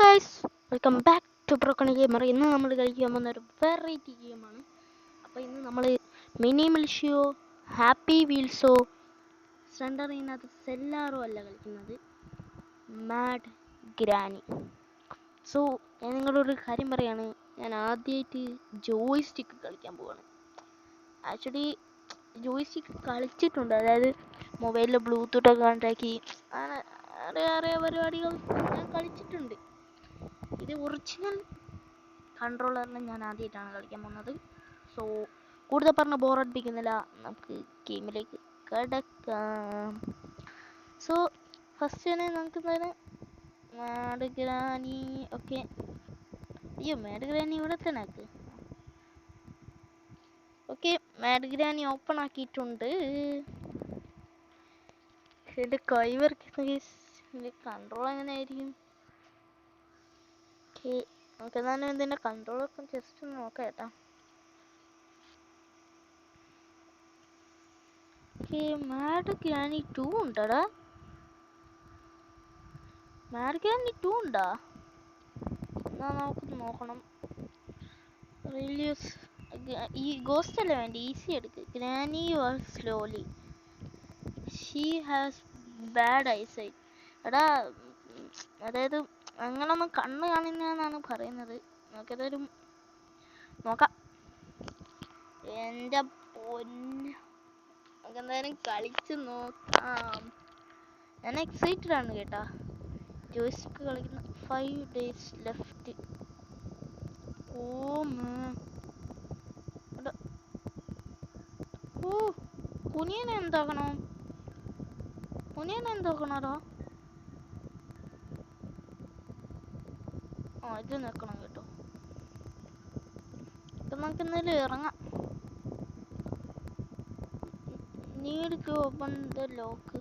Guys, welcome back to broken gamer. ഇന്ന് നമ്മൾ കളിക്കാൻ പോകുന്ന ഒരു വെറൈറ്റി ഗെയിമാണ്. അപ്പോൾ ഇന്ന് നമ്മൾ മിനി മിൽഷ്യോ, ഹാപ്പി വീൽസോ, സെൻറ്ററിനകത്ത് സെല്ലാറോ അല്ല കളിക്കുന്നത്, മാഡ് ഗ്രാനി. സോ ഞാൻ നിങ്ങളോടൊരു കാര്യം പറയാണ്, ഞാൻ ആദ്യമായിട്ട് ജോയ്സ്റ്റിക്ക് കളിക്കാൻ പോവാണ്. ആക്ച്വലി ജോയ്സ്റ്റിക്ക് കളിച്ചിട്ടുണ്ട്, അതായത് മൊബൈലിൽ ബ്ലൂടൂത്തൊക്കെ കണക്റ്റാക്കി അറിയ പരിപാടികൾ ഞാൻ കളിച്ചിട്ടുണ്ട്. ഇത് ഒറിജിനൽ കൺട്രോളറിൽ ഞാൻ ആദ്യമായിട്ടാണ് കളിക്കാൻ പോകുന്നത്. സോ കൂടുതൽ പറഞ്ഞ് ബോറടിപ്പിക്കുന്നില്ല, നമുക്ക് ഗെയിമിലേക്ക് കിടക്കാം. സോ ഫസ്റ്റ് തന്നെ നമുക്ക് എന്താണ് മാഡ് ഗ്രാനി. ഓക്കെ, അയ്യോ മാഡ് ഗ്രാനി ഇവിടെ തന്നെ ആക്ക്. ഓക്കെ, മാഡ് ഗ്രാനി ഓപ്പൺ ആക്കിയിട്ടുണ്ട്. എൻ്റെ കൈ വരയ്ക്കുന്ന കൺട്രോൾ എങ്ങനെയായിരിക്കും? ഓക്കെ, നമുക്ക് എന്നാലും ഇതിൻ്റെ കൺട്രോളൊക്കെ ജസ്റ്റ് ഒന്ന് നോക്കാം കേട്ടോ. ഓക്കെ, മാഡ് ഗ്രാനി 2 ഉണ്ടടാ. മാഡ് ഗ്രാനി 2 ഉണ്ടാ? എന്നാ നമുക്ക് നോക്കണം. റിലീസ് ഈ ഗോസ്റ്റ് അല്ല വേണ്ട, ഈസി എടുക്ക്. Granny was slowly, she has bad eyesight. എടാ, അതായത് അങ്ങനൊന്നും കണ്ണ് കാണില്ലെന്നാണ് പറയുന്നത്. നമുക്കതൊരു നോക്കാം. എൻ്റെ പൊന്ന്, നമുക്ക് എന്തായാലും കളിച്ച് നോക്കാം. ഞാൻ എക്സൈറ്റഡ് ആണ് കേട്ടാ. ജോയ്സ്റ്റിക്ക് കളിക്കുന്ന 5 days ലെഫ്റ്റ്. ഓ കുനിയനെ എന്താക്കണോ? കുനിയനെ എന്താക്കണോടാ? ഇത് നിൽക്കണം കേട്ടോ. ഇപ്പം നമുക്ക് എന്തായാലും ഇറങ്ങാം. Need to open the lock.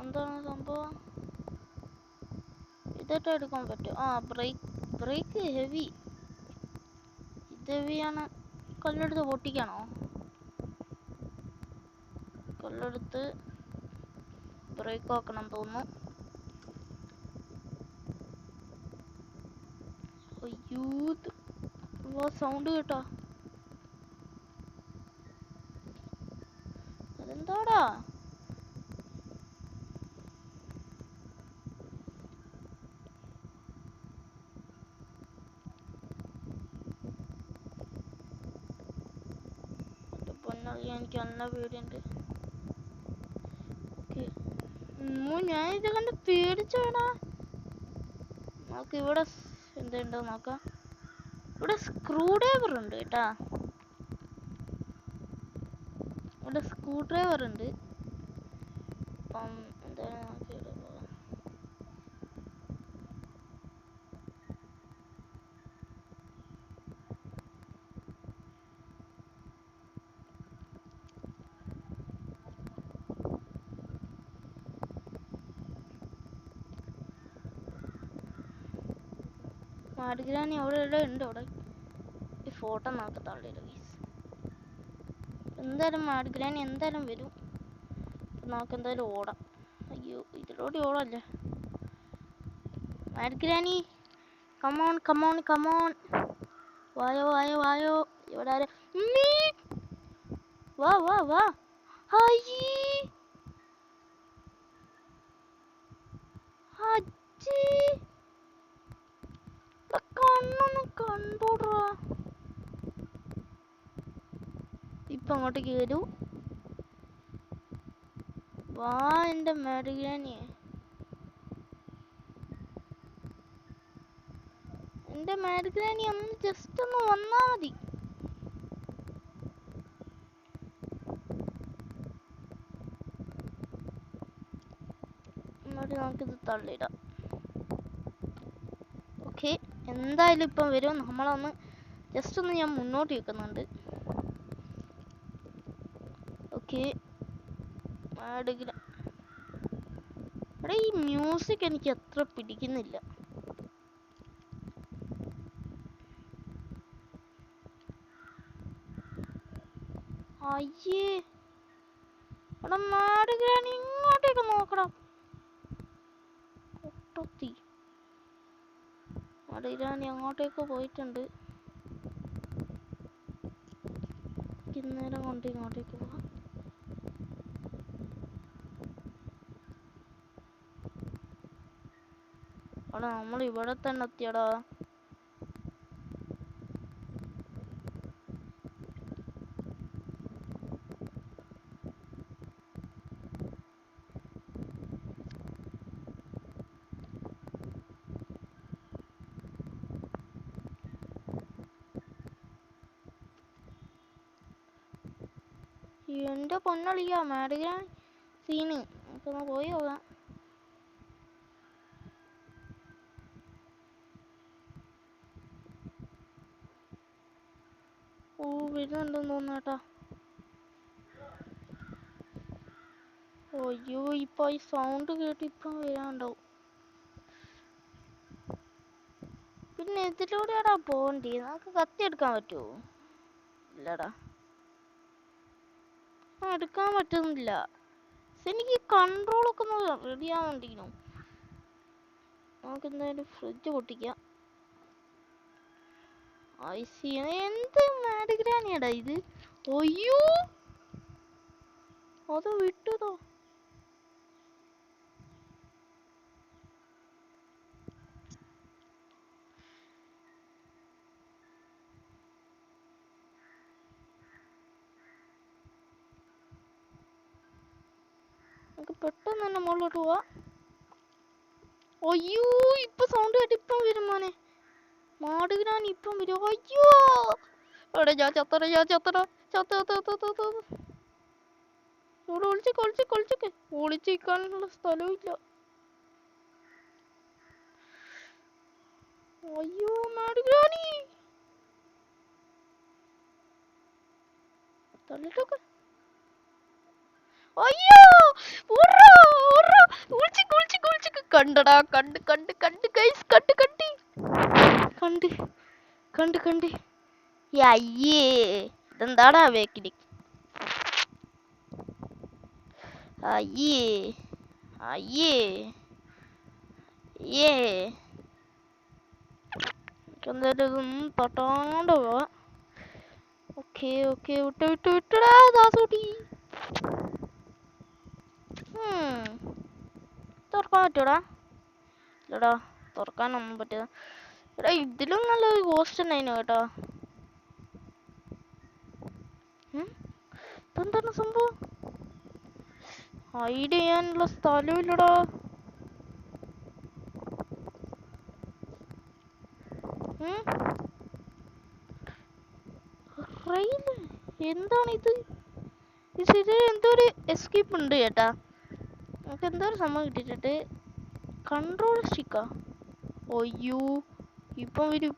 എന്താണ് സംഭവം? ഇതൊക്കെ എടുക്കാൻ പറ്റും. Break heavy. ഇത് ഹെവിയാണ്. കല്ലെടുത്ത് പൊട്ടിക്കണോ? കല്ലെടുത്ത് ബ്രേക്ക് ആക്കണം തോന്നുന്നു. അയ്യോ, സൗണ്ട് കേട്ടോ. അതെന്താടാ? എനിക്ക് നല്ല പേടിയുണ്ട്. ഞാനിത് കണ്ട് പേടിച്ചോടാ. നമുക്ക് ഇവിടെ എന്തുണ്ടോ നോക്കാം. ഇവിടെ സ്ക്രൂ ഡ്രൈവർ ഉണ്ട് കേട്ടാ. ഇവിടെ സ്ക്രൂ ഡ്രൈവർ ഉണ്ട്. അപ്പം എന്താണ് നമുക്ക് ഇവിടെ പോകാം. മാഡ് ഗ്രാനി അവിടെ ഇവിടെ ഉണ്ട്. അവിടെ ഈ ഫോട്ടോ നമുക്ക് തള്ളിയിടും. എന്തായാലും മാഡ് ഗ്രാനി എന്തായാലും വരും. നമുക്ക് എന്തായാലും ഓടാം. അയ്യോ, ഇതിലൂടെ ഓടല്ലേ. Mad granny come on come on come on, വായോ വായോ വായോ. ഇവിടെ ആരെ? വാ വാ വാ. കണ്ണൊന്നും കണ്ടോടാ. ഇപ്പൊ അങ്ങോട്ടേക്ക് വരൂ. വാ എൻ്റെ മാഡ് ഗ്രാനി. എൻ്റെ മാഡ് ഗ്രാനി ഒന്ന് ജസ്റ്റ് ഒന്ന് വന്നാ മതി. എന്നിട്ട് നമുക്കിത് തള്ളിയിടാം. ഓക്കെ, എന്തായാലും ഇപ്പം വരും. നമ്മളൊന്ന് ജസ്റ്റ് ഒന്ന് ഞാൻ മുന്നോട്ട് വെക്കുന്നുണ്ട്. ഓക്കെ, ഇവിടെ ഈ മ്യൂസിക് എനിക്ക് അത്ര പിടിക്കുന്നില്ല. അയ്യേ, ഇവിടെ മാഡ് ഗ്രാനി ഇങ്ങോട്ടേക്ക് നോക്കണം. പൊട്ടത്തി. മടിഗ്രാനി അങ്ങോട്ടേക്ക് പോയിട്ടുണ്ട്. ഇന്നേരം കൊണ്ട് ഇങ്ങോട്ടേക്ക് പോകാം. അവിടെ നമ്മൾ ഇവിടെ തന്നെ എത്തിയടാ. എന്റെ പൊന്നളിയാ മാഡിഗ്രാൻ സീന്. നമുക്കൊന്ന് പോയി നോക്കാം. ഓ വരുന്നുണ്ടെന്ന് തോന്നേട്ടാ. അയ്യോ ഇപ്പൊ ഈ സൗണ്ട് കേട്ട് ഇപ്പൊ വരാണ്ടാവും. പിന്നെ ഇതിലൂടെയാടാ പോണ്ടേ? നമുക്ക് കത്തി എടുക്കാൻ പറ്റുമോ? ഇല്ലടാ, എടുക്കാൻ പറ്റുന്നില്ല. എനിക്ക് കൺട്രോളൊക്കെ ഒന്ന് റെഡി ആവണ്ടിനു. നമുക്ക് എന്തായാലും ഫ്രിഡ്ജ് പൊട്ടിക്കാം. എന്ത് മാഡിഗ്രാനിയാടാ ഇത്? അയ്യോ അത് വിട്ടതോ. നമുക്ക് പെട്ടെന്ന് തന്നെ മുകളിലോട്ട് പോവാ. അയ്യോ ഇപ്പൊ സൗണ്ട് കേട്ട് ഇപ്പം വരും മോനെ. മാഡിഗ്രാനി ഇപ്പം വരും. അയ്യോ അവിടെ ഞാൻ ചത്തറ ഇവിടെ ഒളിച്ചിരിക്കാനുള്ള സ്ഥലവും ഇല്ല. അയ്യോ മാഡിഗ്രാനി തള്ളിട്ടൊക്കെ. അയ്യോ കണ്ടടാ. കണ്ട് ഗൈസ് കണ്ട്. അയ്യേ ഇതെന്താടാ വേക്കില്? അയ്യേ എന്തായാലും തൊട്ടാണ്ട് പോവാ. ഓക്കെ വിട്ടടാ ദാസൂട്ടി. തുറക്കാൻ പറ്റൂടാ? ഇല്ലടാ തുറക്കാനൊന്നും പറ്റില്ല. എടാ ഇതിലും നല്ലൊരു ഗോസ്റ്റ് ഉണ്ടായിരുന്നു കേട്ടോ. ഇതെന്താണ് സംഭവം? ഹൈഡ് ചെയ്യാനുള്ള സ്ഥലമില്ലടാ. എന്താണിത്? ഇത് എന്തോ ഒരു എസ്കേപ്പ് ഉണ്ട് ചേട്ടാ. നമുക്ക് എന്തോ ഒരു സംഭവം കിട്ടിയിട്ടുണ്ട്. കൺട്രോൾ സ്റ്റിക്കാ. അയ്യോ ഇപ്പം വരും.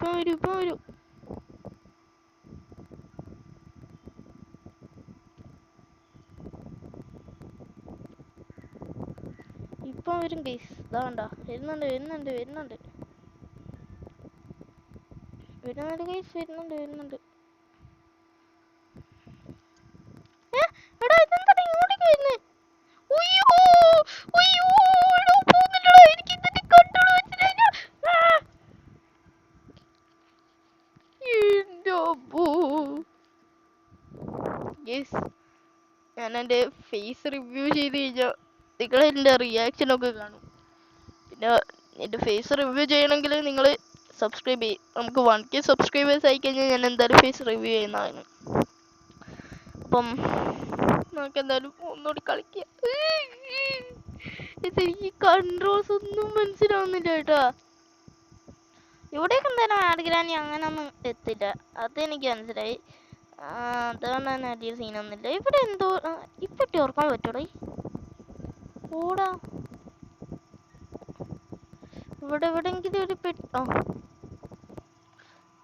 ഇപ്പം വരും ഗൈസ്. ഇതാ വേണ്ട വരുന്നുണ്ട് ഗൈസ് വരുന്നുണ്ട്. എടാ ഇതെന്താ ഇങ്ങോട്ടേക്ക് വരുന്നേ? അയ്യോ പോകുന്നില്ലടാ. എനിക്ക് ഇതിന്റെ കണ്ട്രോൾ വെച്ചില്ല. ഞാൻ എന്റെ ഫേസ് റിവ്യൂ ചെയ്ത് കഴിഞ്ഞാൽ നിങ്ങൾ എന്റെ റിയാക്ഷൻ ഒക്കെ കാണും. പിന്നെ എന്റെ ഫേസ് റിവ്യൂ ചെയ്യണമെങ്കിൽ നിങ്ങൾ സബ്സ്ക്രൈബ് ചെയ്യും. നമുക്ക് 1K സബ്സ്ക്രൈബേഴ്സ് ആയി കഴിഞ്ഞാൽ ഞാൻ എന്തായാലും ഫേസ് റിവ്യൂ ചെയ്യുന്നതാണ്. അപ്പം നമുക്ക് എന്തായാലും ഒന്നുകൂടി കളിക്കാം. ഇതെനിക്ക് കൺട്രോൾസ് ഒന്നും മനസ്സിലാവുന്നില്ല കേട്ടാ. ഇവിടേക്ക് എന്തായാലും മാഡിഗ്രാനി അങ്ങനെ ഒന്നും എത്തില്ല, അതെനിക്ക് മനസ്സിലായി. അതുകൊണ്ട് തന്നെ വലിയ സീനൊന്നുമില്ല. ഇവിടെ എന്തോ ഇപ്പൊ ഓർക്കാൻ പറ്റൂടെ? ഓടാ ഇവിടെ എവിടെങ്കിലും ഒരു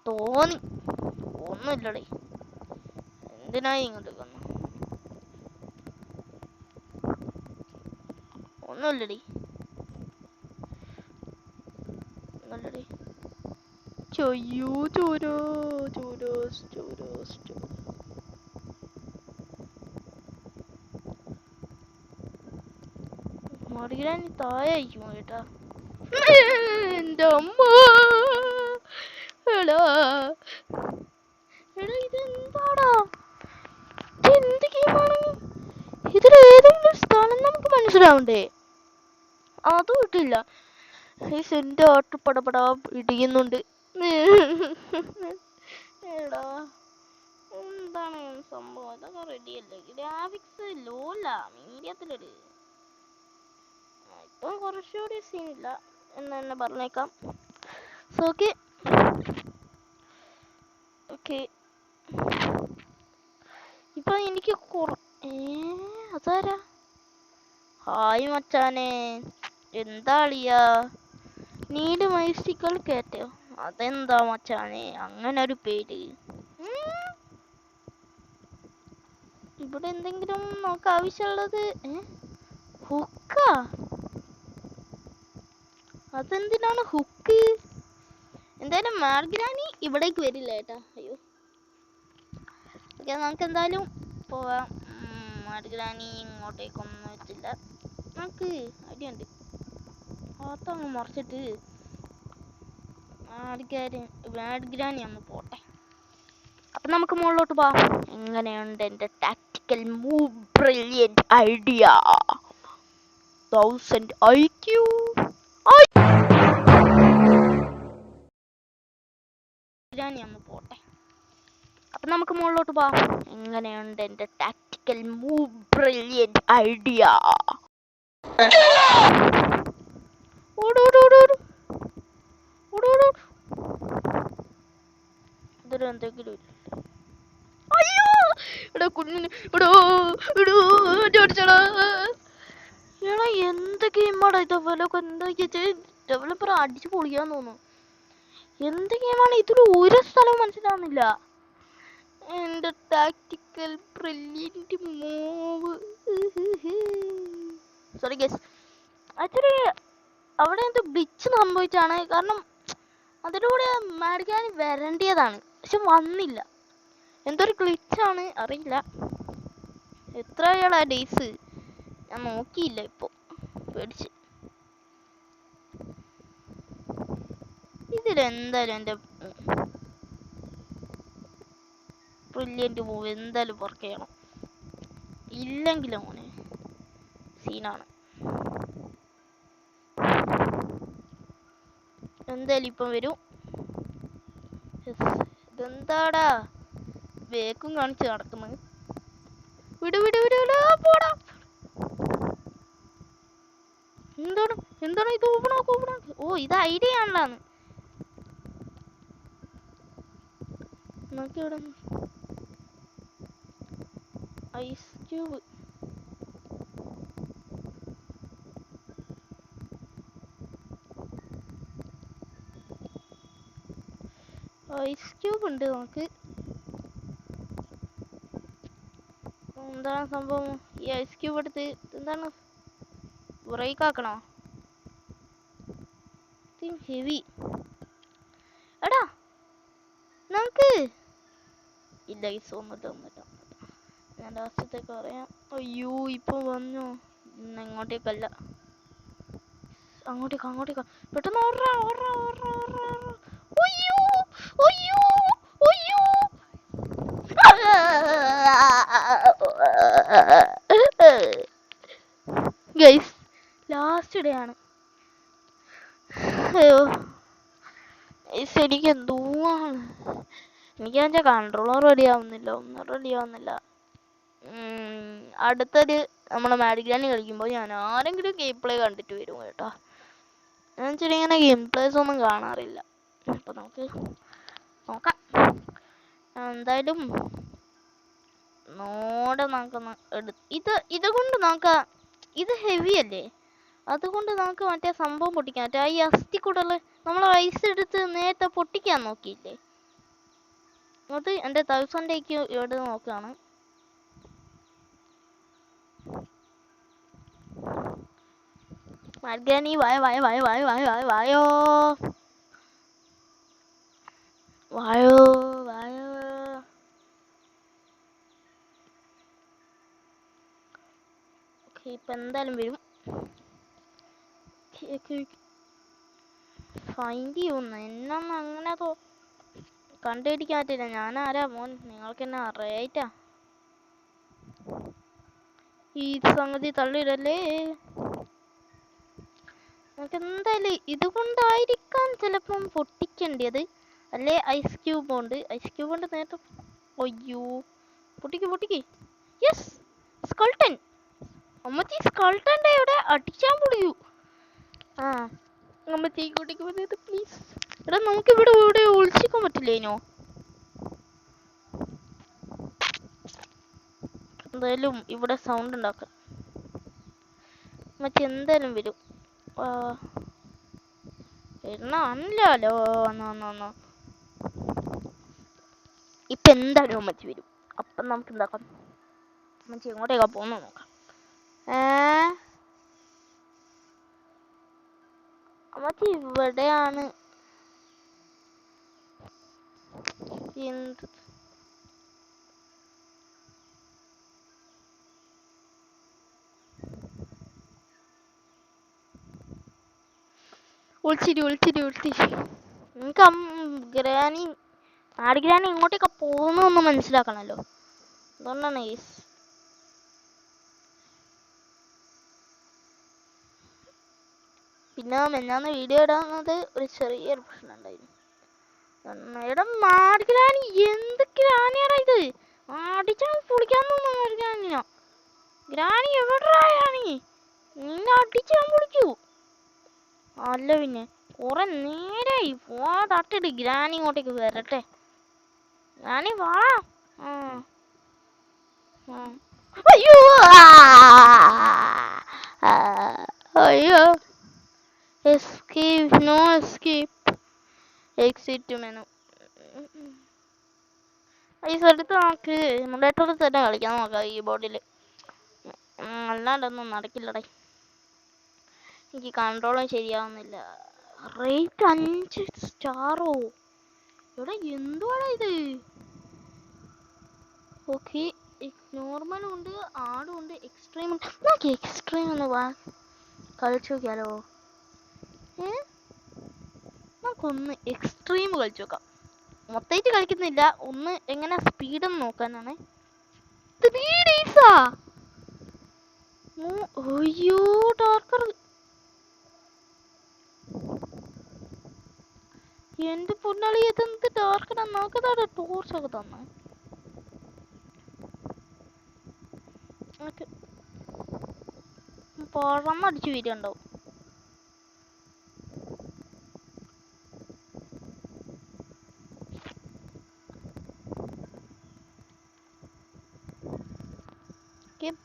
തോന്നി. ഒന്നുമില്ലടേ. എന്തിനായി ഇങ്ങോട്ട് വന്നു? ഒന്നുമില്ലടി. ചൊയ്യോ ചോരോസ് മാഡിഗ്രാനി താഴെ അയക്കുമോ കേട്ടാ? എന്റെ അമ്മ ഇതിൽ ഏതെങ്കിലും സ്ഥലം നമുക്ക് മനസ്സിലാവണ്ടേ? അതും ഇട്ടില്ല. എന്റെ ആട്ട് പടപടാ ഇടിയുന്നുണ്ട്. എടാ എന്താണ് സംഭവം? ഇതൊക്കെ റെഡിയല്ലേ? ഗ്രാഫിക്സ് ലോ അല്ല, മീഡിയത്തിലിട്. ഇപ്പം കുറച്ചുകൂടി സീനില്ല എന്ന് തന്നെ പറഞ്ഞേക്കാം. Okay okay. ഇപ്പൊ എനിക്ക് അതാരാ? ഹായ് മച്ചാനെ, എന്താ അളിയാ? നീട് മൈസ്റ്റിക്കൽ കേറ്റോ? അതെന്താ മച്ചാനെ അങ്ങനെ ഒരു പേര്? ഇവിടെ എന്തെങ്കിലും നമുക്ക് ആവശ്യമുള്ളത്? ഹുക്കാ? അതെന്തിനാണ് ഹുക്ക്? എന്തായാലും മാർഗ്രാനി ഇവിടേക്ക് വരില്ല കേട്ടാ. അയ്യോ. ഓക്കെ, നമുക്ക് എന്തായാലും പോവാം. മാർഗ്രാനി ഇങ്ങോട്ടേക്കൊന്നും വെച്ചില്ല. നമുക്ക് അടിയുണ്ട്. ഭാഗത്തങ്ങ് മറിച്ചിട്ട് മാർഗ്രാനി ഒന്ന് പോട്ടെ. അപ്പൊ നമുക്ക് മുകളിലോട്ട് പോവാം. എങ്ങനെയുണ്ട് എന്റെ tactical move? Brilliant idea. 1000 IQ. ഒന്ന് പോട്ടെ. അപ്പൊ നമുക്ക് മുകളിലോട്ട് പോവാം. എങ്ങനെയുണ്ട് എന്റെ ടാക്ടിക്കൽ മൂവ്? Brilliant idea. എന്തെങ്കിലും എന്ത് ഗെയിമാടാ ഇത്? ഡെവലപ്പർ അടിച്ചു പൊളിയാൻ തോന്നുന്നു. എന്ത് ഗെയിമാണ്? ഇതിൽ ഒരു സ്ഥലവും മനസ്സിലാവുന്നില്ല. എന്റെ tactical brilliant move. Sorry guys, actually അവിടെ എന്തോ ഗ്ലിച്ച് സംഭവിച്ചാണ്. കാരണം അതിലൂടെ മാർഗ്രാനി വരേണ്ടതാണ്, പക്ഷെ വന്നില്ല. എന്തൊരു ഗ്ലിച്ചാണ് അറിയില്ല. എത്രയാളാ ഡേയ്സ്? ഞാൻ നോക്കിയില്ല, ഇപ്പൊ പേടിച്ച്. ഇതിലെന്തായാലും എന്റെ ബ്രില്യന്റ് മൂവ് എന്തായാലും വർക്ക് ചെയ്യണം. ഇല്ലെങ്കിലും മോനെ സീനാണ്. എന്തായാലും ഇപ്പം വരും. ഇതെന്താടാ വേക്കും കാണിച്ച് നടക്കുന്നത്? വിടു വിടു വിടു പോടാ. എന്താണ് എന്താണ് ഇത്? ഓപ്പണാക്ക്. ഓ, ഇത് ഐഡിയ ആണല്ലാന്ന്. നോക്കിവിടെ ഐസ് ക്യൂബ്. ഐസ് ക്യൂബ് ഉണ്ട് നമുക്ക്. എന്താണ് സംഭവം? ഈ ഐസ് ക്യൂബ് എടുത്ത് എന്താണ് ബ്രേക്ക് ആക്കണോ? ഹെവി. എടാ നമുക്ക് ഇല്ല, ഐസ് ഒന്നിട്ട് ഞാൻ ലാസ്റ്റത്തേക്ക് പറയാം. അയ്യോ, ഇപ്പൊ വന്നു. ഇങ്ങോട്ടേക്കല്ല, അങ്ങോട്ടേക്ക് പെട്ടെന്ന് ഓർറാ. ഗൈസ്, ലാസ്റ്റ് ഡേ ആണ്. അയ്യോ എനിക്ക് എന്തുവാണ്, എനിക്കാണെച്ചാ കൺട്രോളർ ഒന്നും റെഡി ആവുന്നില്ല. അടുത്തൊരു നമ്മളെ മാഡിഗ്രാനി കളിക്കുമ്പോൾ ഞാൻ ആരെങ്കിലും ഗെയിം പ്ലേ കണ്ടിട്ട് വരും കേട്ടോ. ഞാൻ ഇങ്ങനെ ഗെയിം പ്ലേസ് ഒന്നും കാണാറില്ല. അപ്പൊ നമുക്ക് നോക്കാം. എന്തായാലും നമുക്കൊന്ന് ഇത് കൊണ്ട് നോക്കാം. ഇത് ഹെവി അല്ലേ, അതുകൊണ്ട് നമുക്ക് മറ്റേ സംഭവം പൊട്ടിക്കാൻ പറ്റും. ഈ അസ്ഥിക്കൂടല് നമ്മൾ ഐസ് എടുത്ത് നേരത്തെ പൊട്ടിക്കാൻ നോക്കിയില്ലേ, അത് എന്റെ 1000 IQ ഇവിടെ നോക്കാണ്. മാർഗ്രാനി വായോ. ഇപ്പൊ എന്തായാലും വരും. ഫൈൻഡ് ചെയ്യുന്നു എന്നൊന്നും അങ്ങനെ കണ്ടുപിടിക്കാൻ പറ്റില്ല. ഞാൻ ആരാ മോൻ? നിങ്ങൾക്ക് എന്നെ അറിയായിട്ടാ. ഈ സംഗതി തള്ളിയിടല്ലേ. നമുക്ക് എന്തായാലും ഇതുകൊണ്ടായിരിക്കാം ചിലപ്പം പൊട്ടിക്കേണ്ടത്. അല്ലേ ഐസ് ക്യൂബ് ഉണ്ട്. ഐസ് ക്യൂബ് കൊണ്ട് നേരത്തെ അയ്യോ പൊട്ടിക്ക്. യെസ് സ്കൾട്ടൻ. അമ്മച്ചി സ്കൾട്ടൻ്റെ ഇവിടെ അടിച്ചാൻ പൊളിയൂ. ആ അമ്മച്ചി ഇങ്ങോട്ടേക്ക് വന്നത് പ്ലീസ്. എടാ നമുക്ക് ഇവിടെ ഒളിച്ചിക്കാൻ പറ്റില്ലേനോ? എന്തായാലും ഇവിടെ സൗണ്ട് ഉണ്ടാക്കാം. അമ്മച്ചി എന്തായാലും വരും. അല്ലല്ലോ ഇപ്പൊ എന്തായാലും അമ്മച്ചി വരും. അപ്പം നമുക്ക് എന്താക്കാം, അമ്മച്ചി എങ്ങോട്ടേക്കാ പോകുന്ന നോക്കാം. അമ്മച്ചി ഇവിടെയാണ്. എന്ത് ഒളിച്ചിരി നിങ്ങൾക്ക് ഗ്രാനി ഗ്രാനി ഇങ്ങോട്ടേക്ക് പോകുന്നൊന്ന് മനസ്സിലാക്കണല്ലോ. അതുകൊണ്ടാണ് പിന്നെ മെന്നാന്ന് വീഡിയോ ഇടാന്നത് ഒരു ചെറിയൊരു പ്രശ്നം ഉണ്ടായിരുന്നു. എടാ മാർഗ്രാനി എന്ത് ഗ്രാനിയാടാ ഇത്? അടിച്ചാൽ പൊളിക്കാൻ തോന്നുന്നു ഗ്രാനിയാ. ഗ്രാനി എവിടെയാണ്? നിന്നെ അടിച്ചാൻ പൊളിക്കൂ. അല്ല പിന്നെ കുറെ നേരായി തട്ടിട്ട് ഗ്രാനി ഇങ്ങോട്ടേക്ക് വരട്ടെ. ഗ്രാനി വാ. അയ്യോ escape no escape exit menu. പൈസ എടുത്ത് നമുക്ക് മുന്നേറ്റോട് തന്നെ കളിക്കാൻ നോക്കാം ഈ ബോർഡിൽ. അല്ലാണ്ടൊന്നും നടക്കില്ലടേ. എനിക്ക് കൺട്രോളും ശരിയാവുന്നില്ല. റേറ്റ് 5 സ്റ്റാറോ? ഇവിടെ എന്തുവാടാ ഇത്? ഓക്കെ നോർമലും ഉണ്ട്, ആടും ഉണ്ട്, എക്സ്ട്രീം ഉണ്ട്. നമുക്ക് എക്സ്ട്രീം ഒന്ന് കളിച്ചു നോക്കിയാലോ? നമുക്കൊന്ന് എക്സ്ട്രീം കളിച്ചു നോക്കാം. മൊത്തമായിട്ട് കളിക്കുന്നില്ല, ഒന്ന് എങ്ങനെ സ്പീഡൊന്ന് നോക്കാനാണ്. അയ്യോ ഡാർക്കർ എന്റെ പൊന്നാളി ഇതെന്ത് ഡാർക്കറാ. നോക്കതാ ടോർച്ചൊക്കെ തന്നെ. പറന്നടിച്ച് വീരുണ്ടാവും.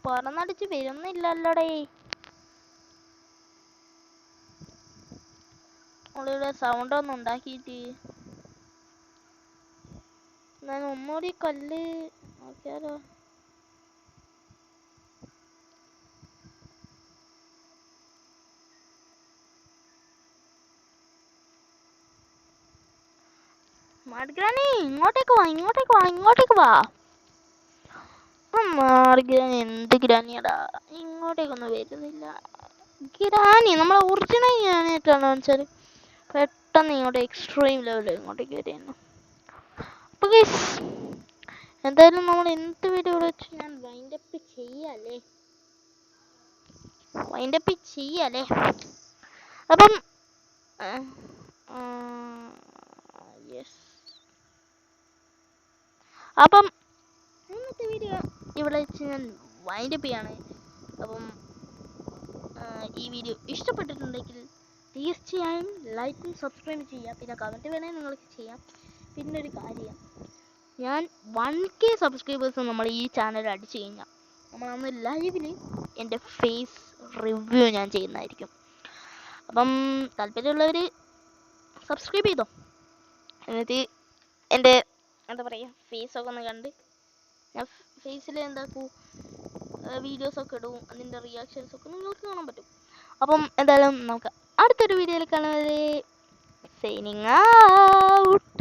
പറന്നടിച്ച് വരുന്നില്ലല്ലോടേ. നമ്മളിവിടെ സൗണ്ട് ഒന്നും ഉണ്ടാക്കിയിട്ട് ഞാൻ ഒന്നുകൂടി കല്ല് നോക്കിയാലോ. മാർഗ്രാനി ഇങ്ങോട്ടേക്ക് വാ. മാർഗ്രാനി എന്ത് ഗ്രാനിയടാ, ഇങ്ങോട്ടേക്കൊന്നും വരുന്നില്ല. ഗ്രാനി നമ്മളെ ഒറിജിനൽ ഗ്രാനിയായിട്ടാണോ വെച്ചാൽ പെട്ടെന്ന് ഇങ്ങോട്ട് എക്സ്ട്രീം ലെവലിൽ ഇങ്ങോട്ടേക്ക് വരികയാണ്. അപ്പോൾ ഗയ്സ് എന്തായാലും നമ്മൾ എന്ത് വീഡിയോ വെച്ച് ഞാൻ വൈൻഡപ്പ് ചെയ്യാല്ലേ. അപ്പം യെസ്, അപ്പം ഇന്നത്തെ വീഡിയോ ഇവിടെ വെച്ച് ഞാൻ വൈൻഡപ്പ് ചെയ്യാണ്. അപ്പം ഈ വീഡിയോ ഇഷ്ടപ്പെട്ടിട്ടുണ്ടെങ്കിൽ തീർച്ചയായും ലൈക്കും സബ്സ്ക്രൈബ് ചെയ്യുക. പിന്നെ കമൻറ്റ് വേണമെങ്കിൽ നിങ്ങൾക്ക് ചെയ്യാം. പിന്നെ ഒരു കാര്യം, ഞാൻ 1K സബ്സ്ക്രൈബേഴ്സ് നമ്മൾ ഈ ചാനൽ അടിച്ചു കഴിഞ്ഞാൽ നമ്മൾ അന്ന് ലൈവിൽ എൻ്റെ ഫേസ് റിവ്യൂ ഞാൻ ചെയ്യുന്നതായിരിക്കും. അപ്പം താല്പര്യമുള്ളവർ സബ്സ്ക്രൈബ് ചെയ്തോ. എന്നിട്ട് എൻ്റെ എന്താ പറയുക ഫേസൊക്കെ ഒന്ന് കണ്ട് ഞാൻ ഫേസിൽ എന്താക്കൂ വീഡിയോസൊക്കെ ഇടും. അതിൻ്റെ റിയാക്ഷൻസൊക്കെ നിങ്ങൾക്ക് കാണാൻ പറ്റും. അപ്പം എന്തായാലും നമുക്ക് അടുത്തൊരു വീഡിയോയിൽ കാണുന്നത് സൈനിങ് ഔട്ട്.